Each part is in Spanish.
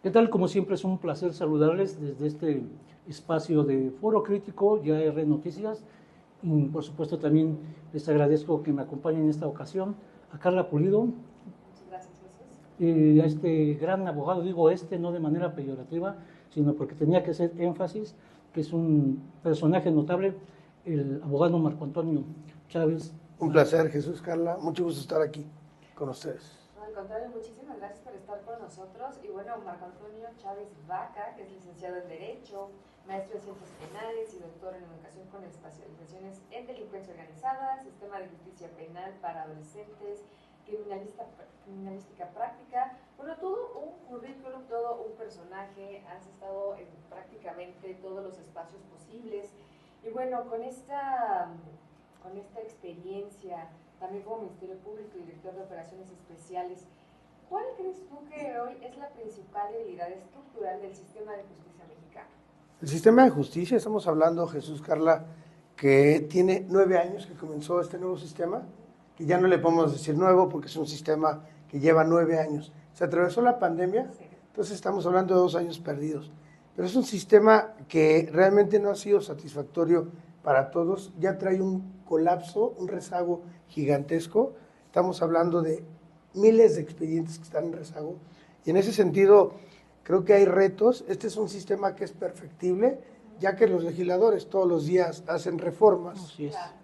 ¿Qué tal? Como siempre es un placer saludarles desde este espacio de Foro Crítico, ya R Noticias. Y por supuesto también les agradezco que me acompañen en esta ocasión a Carla Pulido, Muchas gracias, Jesús. y a este gran abogado, digo no de manera peyorativa, sino porque tenía que hacer énfasis, que es un personaje notable, el abogado Marco Antonio Chávez. Un placer, Jesús, Carla. Mucho gusto estar aquí con ustedes. No, al contrario, muchísimas gracias por estar con nosotros. Y bueno, Marco Antonio Chávez Vaca, que es licenciado en Derecho, maestro en Ciencias Penales y doctor en Educación con especializaciones en Delincuencia Organizada, Sistema de Justicia Penal para Adolescentes, Criminalística Práctica. Bueno, todo un currículum, todo un personaje. Has estado en prácticamente todos los espacios posibles. Y bueno, con esta experiencia, también como Ministerio Público y Director de Operaciones Especiales, ¿cuál crees tú que hoy es la principal debilidad estructural del sistema de justicia mexicano? El sistema de justicia, estamos hablando, Jesús, Carla, que tiene 9 años que comenzó este nuevo sistema, que ya no le podemos decir nuevo porque es un sistema que lleva 9 años. Se atravesó la pandemia, sí. Entonces estamos hablando de 2 años perdidos. Pero es un sistema que realmente no ha sido satisfactorio para todos, ya trae un colapso, un rezago gigantesco. Estamos hablando de miles de expedientes que están en rezago y en ese sentido creo que hay retos. Este es un sistema que es perfectible, ya que los legisladores todos los días hacen reformas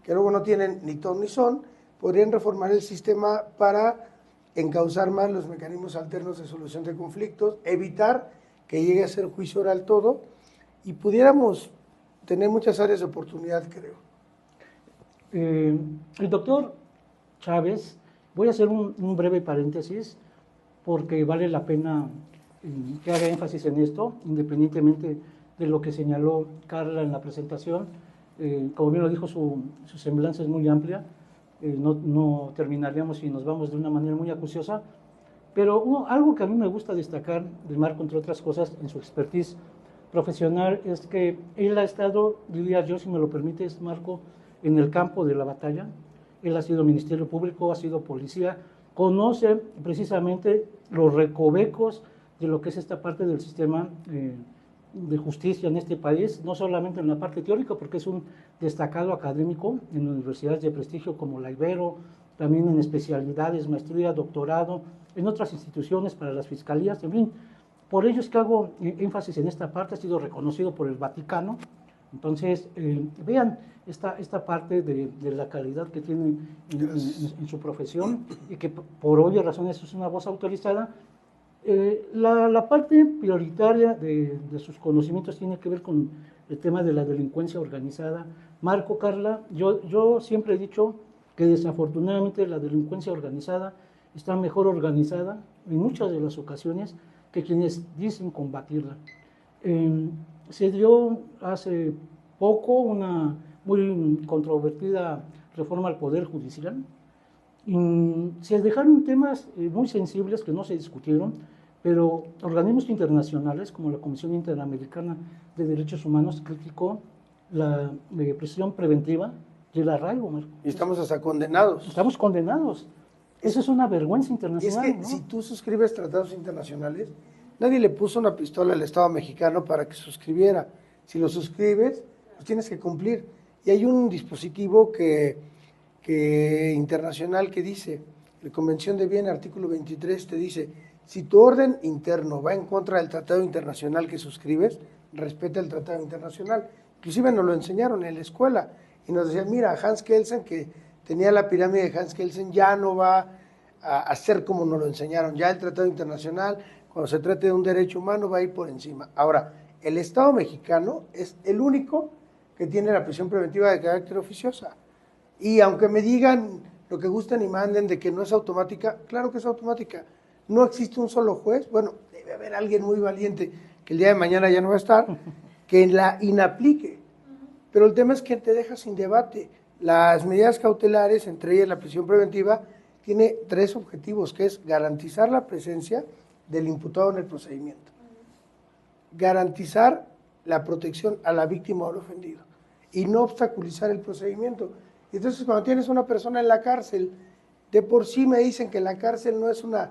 que luego no tienen ni ton ni son. Podrían reformar el sistema para encauzar más los mecanismos alternos de solución de conflictos, evitar que llegue a ser juicio oral todo y pudiéramos tener muchas áreas de oportunidad, creo. El doctor Chávez, voy a hacer un breve paréntesis porque vale la pena que haga énfasis en esto, independientemente de lo que señaló Carla en la presentación. Como bien lo dijo, su semblanza es muy amplia, no terminaríamos si nos vamos de una manera muy acuciosa, pero algo que a mí me gusta destacar de Marco, entre otras cosas, en su expertise profesional, es que él ha estado, diría yo, si me lo permites, Marco, en el campo de la batalla. Él ha sido Ministerio Público, ha sido policía, conoce precisamente los recovecos de lo que es esta parte del sistema de justicia en este país, no solamente en la parte teórica, porque es un destacado académico en universidades de prestigio como la Ibero, también en especialidades, maestría, doctorado, en otras instituciones para las fiscalías, en fin. Por ello es que hago énfasis en esta parte, ha sido reconocido por el Vaticano. Entonces, vean esta parte de la calidad que tiene en su profesión y que por obvias razones es una voz autorizada. La parte prioritaria de sus conocimientos tiene que ver con el tema de la delincuencia organizada. Marco, Carla, yo siempre he dicho que desafortunadamente la delincuencia organizada está mejor organizada en muchas de las ocasiones que quienes dicen combatirla. Se dio hace poco una muy controvertida reforma al Poder Judicial. Se dejaron temas muy sensibles que no se discutieron, pero organismos internacionales como la Comisión Interamericana de Derechos Humanos criticó la prisión preventiva y el arraigo, Marco. Y estamos hasta condenados. Estamos condenados. Eso es una vergüenza internacional. Y es que ¿no? si tú suscribes tratados internacionales, nadie le puso una pistola al Estado mexicano para que suscribiera. Si lo suscribes, pues tienes que cumplir. Y hay un dispositivo internacional que dice, la Convención de Viena, artículo 23, te dice, si tu orden interno va en contra del tratado internacional que suscribes, respeta el tratado internacional. Inclusive nos lo enseñaron en la escuela y nos decían, mira, Hans Kelsen, que tenía la pirámide de Hans Kelsen, ya no va a hacer como nos lo enseñaron. Ya el tratado internacional, cuando se trate de un derecho humano, va a ir por encima. Ahora, el Estado mexicano es el único que tiene la prisión preventiva de carácter oficiosa. Y aunque me digan lo que gustan y manden de que no es automática, claro que es automática. No existe un solo juez, bueno, debe haber alguien muy valiente, que el día de mañana ya no va a estar, que la inaplique. Pero el tema es que te deja sin debate. Las medidas cautelares, entre ellas la prisión preventiva, tiene 3 objetivos, que es garantizar la presencia del imputado en el procedimiento, garantizar la protección a la víctima o al ofendido y no obstaculizar el procedimiento. Y entonces cuando tienes una persona en la cárcel, de por sí me dicen que la cárcel no es una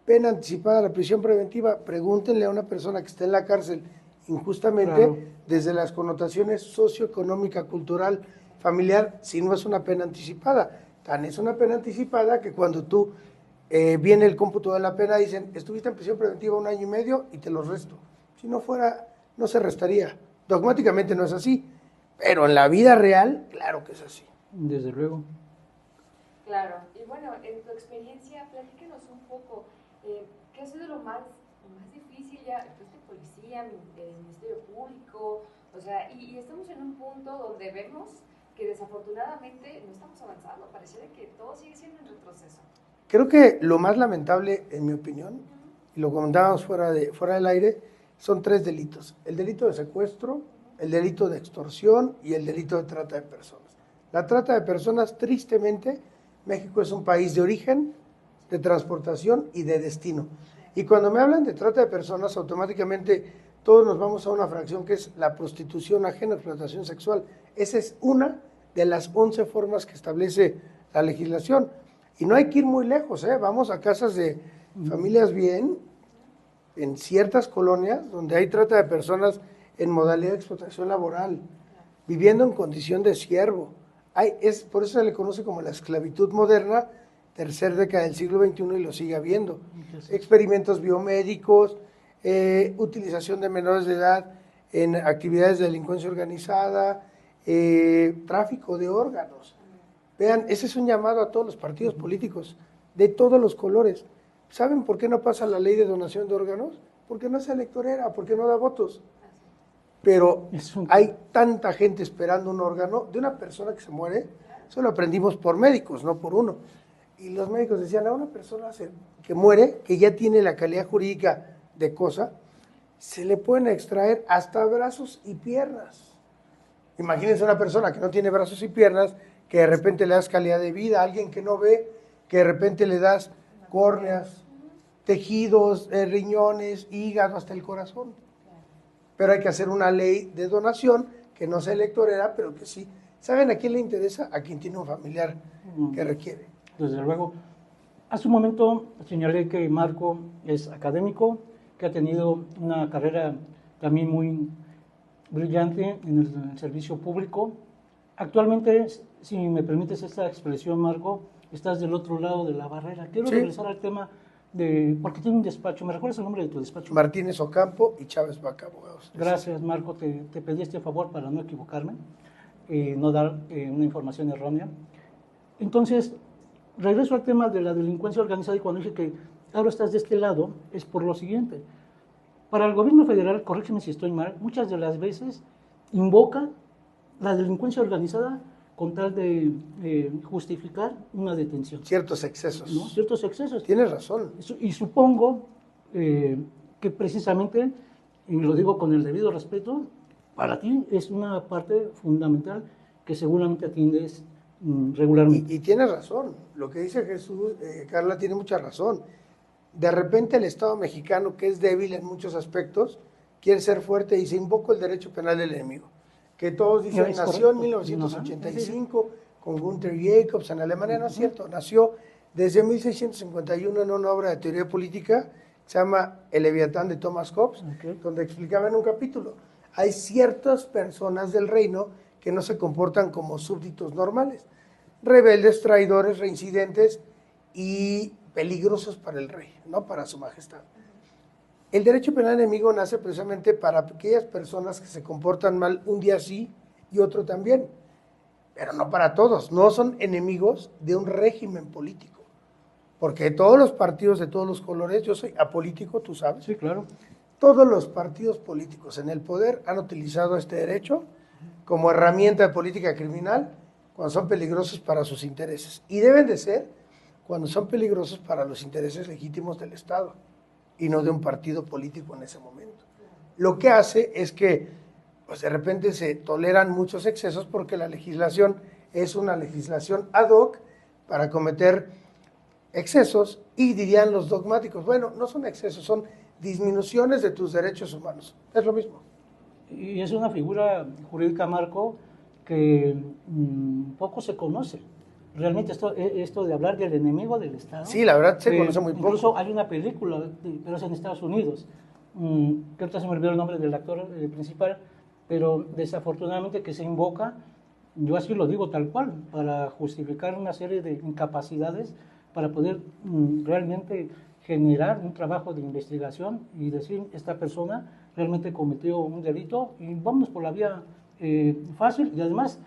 pena anticipada a la prisión preventiva. Pregúntenle a una persona que está en la cárcel injustamente, Claro. desde las connotaciones socioeconómica, cultural, familiar, si no es una pena anticipada. Tan es una pena anticipada que cuando tú viene el cómputo de la pena, dicen, estuviste en prisión preventiva 1 año y medio y te los resto. Si no fuera, no se restaría. Dogmáticamente no es así, pero en la vida real, claro que es así. Desde luego. Claro, y bueno, en tu experiencia, platícanos un poco, ¿qué ha sido lo más difícil ya? Fuiste policía, Ministerio Público, o sea, y estamos en un punto donde vemos que desafortunadamente no estamos avanzando, pareciera que todo sigue siendo en retroceso. Creo que lo más lamentable, en mi opinión, y lo comentábamos fuera del aire, son 3 delitos. El delito de secuestro, el delito de extorsión y el delito de trata de personas. La trata de personas, tristemente, México es un país de origen, de transportación y de destino. Y cuando me hablan de trata de personas, automáticamente todos nos vamos a una fracción que es la prostitución ajena a explotación sexual. Esa es una de las 11 formas que establece la legislación. Y no hay que ir muy lejos, ¿eh? Vamos a casas de familias bien, en ciertas colonias donde hay trata de personas en modalidad de explotación laboral, viviendo en condición de siervo. Por eso se le conoce como la esclavitud moderna, tercera década del siglo XXI, y lo sigue habiendo. Experimentos biomédicos, utilización de menores de edad en actividades de delincuencia organizada, tráfico de órganos. Vean, ese es un llamado a todos los partidos políticos, de todos los colores. ¿Saben por qué no pasa la ley de donación de órganos? Porque no es electorera, porque no da votos. Pero hay tanta gente esperando un órgano de una persona que se muere. Eso lo aprendimos por médicos, no por uno. Y los médicos decían, a una persona que muere, que ya tiene la calidad jurídica de cosa, se le pueden extraer hasta brazos y piernas. Imagínense una persona que no tiene brazos y piernas, que de repente le das calidad de vida, a alguien que no ve, que de repente le das córneas, tejidos, riñones, hígado, hasta el corazón. Pero hay que hacer una ley de donación que no sea electorera, pero que sí. ¿Saben a quién le interesa? A quien tiene un familiar que requiere. Desde luego. Hace un momento señalé que Marco es académico, que ha tenido una carrera también muy brillante en el servicio público. Actualmente, si me permites esta expresión, Marco, estás del otro lado de la barrera. Quiero regresar al tema porque tiene un despacho. ¿Me recuerdas el nombre de tu despacho? Martínez Ocampo y Chávez Vaca, abogados. Gracias, Marco. Te pedí este favor para no equivocarme, no dar una información errónea. Entonces, regreso al tema de la delincuencia organizada, y cuando dije que ahora estás de este lado, es por lo siguiente. Para el gobierno federal, corrígeme si estoy mal, muchas de las veces invoca la delincuencia organizada con tal de justificar una detención. Ciertos excesos. ¿No? Ciertos excesos. Tienes razón. Y supongo que precisamente, y lo digo con el debido respeto, para ti es una parte fundamental que seguramente atiendes regularmente. Y tienes razón. Lo que dice Jesús, Carla, tiene mucha razón. De repente el Estado mexicano, que es débil en muchos aspectos, quiere ser fuerte y se invoca el derecho penal del enemigo. Que todos dicen, nació en 1985 con Gunther Jacobs en Alemania. No es cierto, nació desde 1651 en una obra de teoría política que se llama El Leviatán de Thomas Hobbes, donde explicaba en un capítulo, hay ciertas personas del reino que no se comportan como súbditos normales, rebeldes, traidores, reincidentes y peligrosos para el rey, no para su majestad. El derecho penal enemigo nace precisamente para aquellas personas que se comportan mal un día sí y otro también, pero no para todos. No son enemigos de un régimen político, porque todos los partidos de todos los colores, yo soy apolítico, tú sabes. Sí, claro. Todos los partidos políticos en el poder han utilizado este derecho como herramienta de política criminal cuando son peligrosos para sus intereses. Y deben de ser cuando son peligrosos para los intereses legítimos del Estado y no de un partido político en ese momento. Lo que hace es que pues de repente se toleran muchos excesos porque la legislación es una legislación ad hoc para cometer excesos, y dirían los dogmáticos, bueno, no son excesos, son disminuciones de tus derechos humanos. Es lo mismo. Y es una figura jurídica, Marco, que poco se conoce. realmente esto de hablar del enemigo del Estado. Sí, la verdad se conoce muy incluso poco. hay una película, pero es en Estados Unidos, que ahorita se me olvidó el nombre del actor principal, pero desafortunadamente que se invoca, yo así lo digo tal cual, para justificar una serie de incapacidades para poder realmente generar un trabajo de investigación y decir, esta persona realmente cometió un delito y vamos por la vía fácil, y además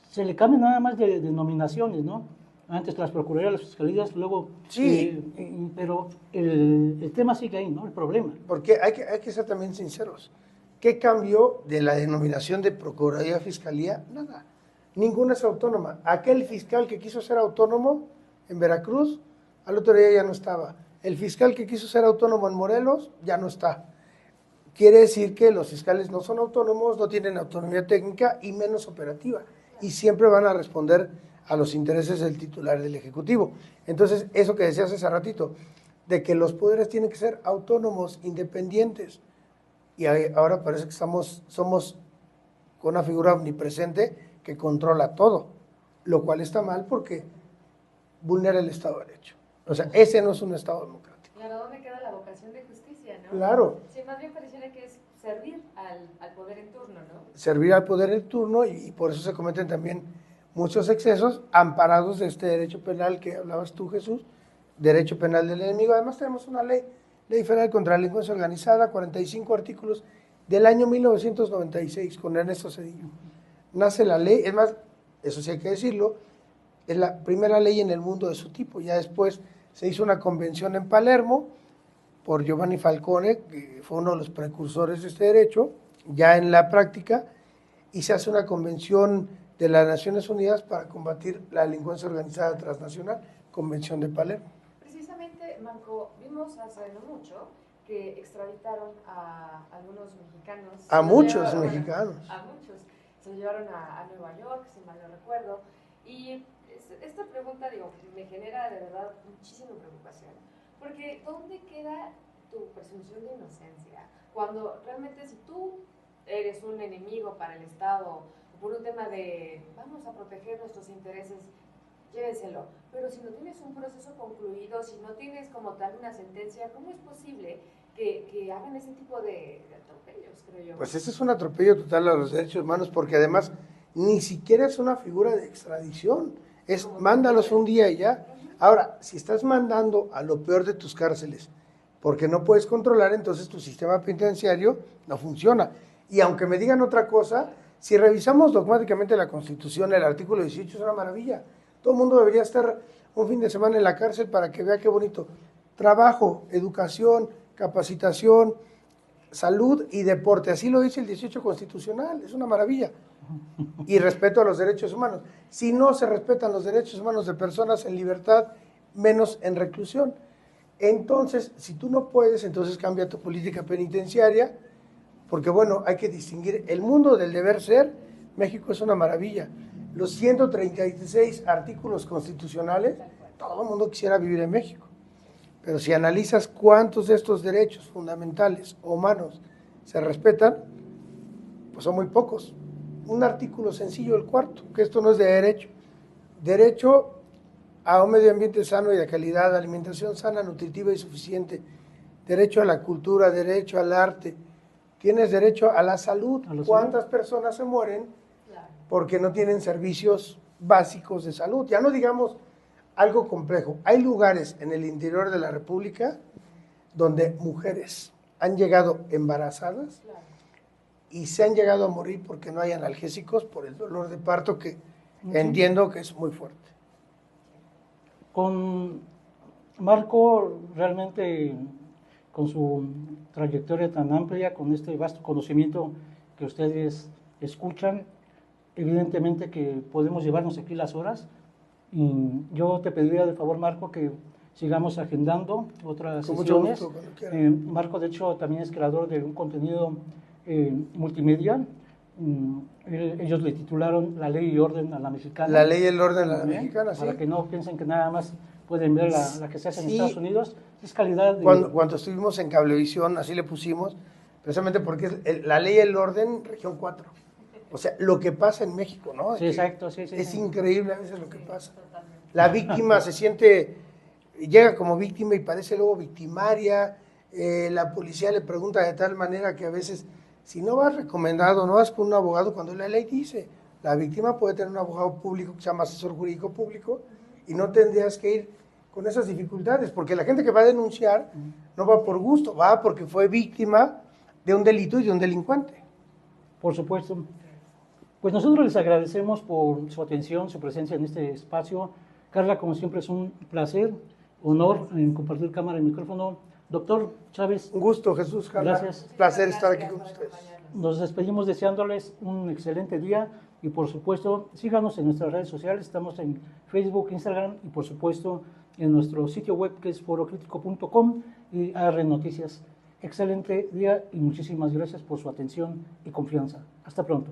se le cambian nada más de denominaciones, ¿no? Antes las procuradurías, las fiscalías, luego... Sí. Pero el tema sigue ahí, ¿no? El problema. Porque hay que ser también sinceros. ¿Qué cambió de la denominación de Procuraduría Fiscalía? Nada. Ninguna es autónoma. Aquel fiscal que quiso ser autónomo en Veracruz, al otro día ya no estaba. El fiscal que quiso ser autónomo en Morelos, ya no está. Quiere decir que los fiscales no son autónomos, no tienen autonomía técnica y menos operativa. Y siempre van a responder a los intereses del titular del Ejecutivo. Entonces, eso que decías hace ratito, de que los poderes tienen que ser autónomos, independientes. Y ahora parece que somos con una figura omnipresente que controla todo, lo cual está mal porque vulnera el Estado de Derecho. O sea, ese no es un Estado democrático. Claro, ¿dónde queda la vocación de justicia, no? Claro. Sí, más bien pareciera que es servir al poder en turno, ¿no? Servir al poder en turno y por eso se cometen también muchos excesos amparados de este derecho penal que hablabas tú, Jesús, derecho penal del enemigo. Además tenemos una ley federal contra la delincuencia organizada, 45 artículos del año 1996 con Ernesto Zedillo. Nace la ley, es más, eso sí hay que decirlo, es la primera ley en el mundo de su tipo. Ya después se hizo una convención en Palermo por Giovanni Falcone, que fue uno de los precursores de este derecho, ya en la práctica, y se hace una convención de las Naciones Unidas para combatir la delincuencia organizada transnacional, Convención de Palermo. Precisamente, Marco, vimos hace no mucho que extraditaron a algunos mexicanos. A muchos mexicanos. A muchos. Se lo llevaron a Nueva York, si mal no recuerdo. Y esta pregunta, digo, me genera de verdad muchísima preocupación. Porque ¿dónde queda tu presunción de inocencia? Cuando realmente si tú eres un enemigo para el Estado, por un tema de vamos a proteger nuestros intereses, llévenselo. Pero si no tienes un proceso concluido, si no tienes como tal una sentencia, ¿cómo es posible que hagan ese tipo de atropellos, creo yo? Pues ese es un atropello total a los derechos humanos, porque además ni siquiera es una figura de extradición, es mándalos un día y ya. Ahora, si estás mandando a lo peor de tus cárceles, porque no puedes controlar, entonces tu sistema penitenciario no funciona. Y aunque me digan otra cosa, si revisamos dogmáticamente la Constitución, el artículo 18 es una maravilla. Todo el mundo debería estar un fin de semana en la cárcel para que vea qué bonito. Trabajo, educación, capacitación, salud y deporte. Así lo dice el 18 constitucional, es una maravilla. Y respeto a los derechos humanos. Si no se respetan los derechos humanos de personas en libertad, menos en reclusión. Entonces, si tú no puedes, entonces cambia tu política penitenciaria, porque bueno, hay que distinguir el mundo del deber ser. México es una maravilla. Los 136 artículos constitucionales, todo el mundo quisiera vivir en México. Pero si analizas cuántos de estos derechos fundamentales o humanos se respetan, pues son muy pocos. Un artículo sencillo, el cuarto, que esto no es de derecho. Derecho a un medio ambiente sano y de calidad, alimentación sana, nutritiva y suficiente. Derecho a la cultura, derecho al arte. Tienes derecho a la salud. ¿Cuántas personas se mueren porque no tienen servicios básicos de salud? Ya no digamos algo complejo. Hay lugares en el interior de la República donde mujeres han llegado embarazadas y se han llegado a morir porque no hay analgésicos por el dolor de parto, que entiendo que es muy fuerte. Con Marco, realmente con su trayectoria tan amplia, con este vasto conocimiento que ustedes escuchan, evidentemente que podemos llevarnos aquí las horas. Y yo te pediría de favor, Marco, que sigamos agendando otras sesiones. Mucho gusto, Marco, de hecho, también es creador de un contenido multimedia. Ellos le titularon La Ley y Orden a la Mexicana. La Ley y el Orden a la Mexicana, sí. Para que no piensen que nada más pueden ver la que se hace en Estados Unidos. Es calidad de... Cuando estuvimos en Cablevisión, así le pusimos, precisamente porque es La Ley y el Orden, región 4. O sea, lo que pasa en México, ¿no? Sí, exacto, sí. Es increíble a veces lo que pasa. Totalmente. La víctima se siente, llega como víctima y parece luego victimaria. La policía le pregunta de tal manera que a veces, si no vas recomendado, no vas con un abogado, cuando la ley dice, la víctima puede tener un abogado público que se llama asesor jurídico público y no tendrías que ir con esas dificultades, porque la gente que va a denunciar no va por gusto, va porque fue víctima de un delito y de un delincuente. Por supuesto. Pues nosotros les agradecemos por su atención, su presencia en este espacio. Carla, como siempre, es un placer, honor en compartir cámara y micrófono. Doctor Chávez. Un gusto, Jesús, Carla. Gracias. Placer estar aquí con ustedes. Nos despedimos deseándoles un excelente día y por supuesto síganos en nuestras redes sociales, estamos en Facebook, Instagram y por supuesto en nuestro sitio web que es forocritico.com y AR Noticias. Excelente día y muchísimas gracias por su atención y confianza. Hasta pronto.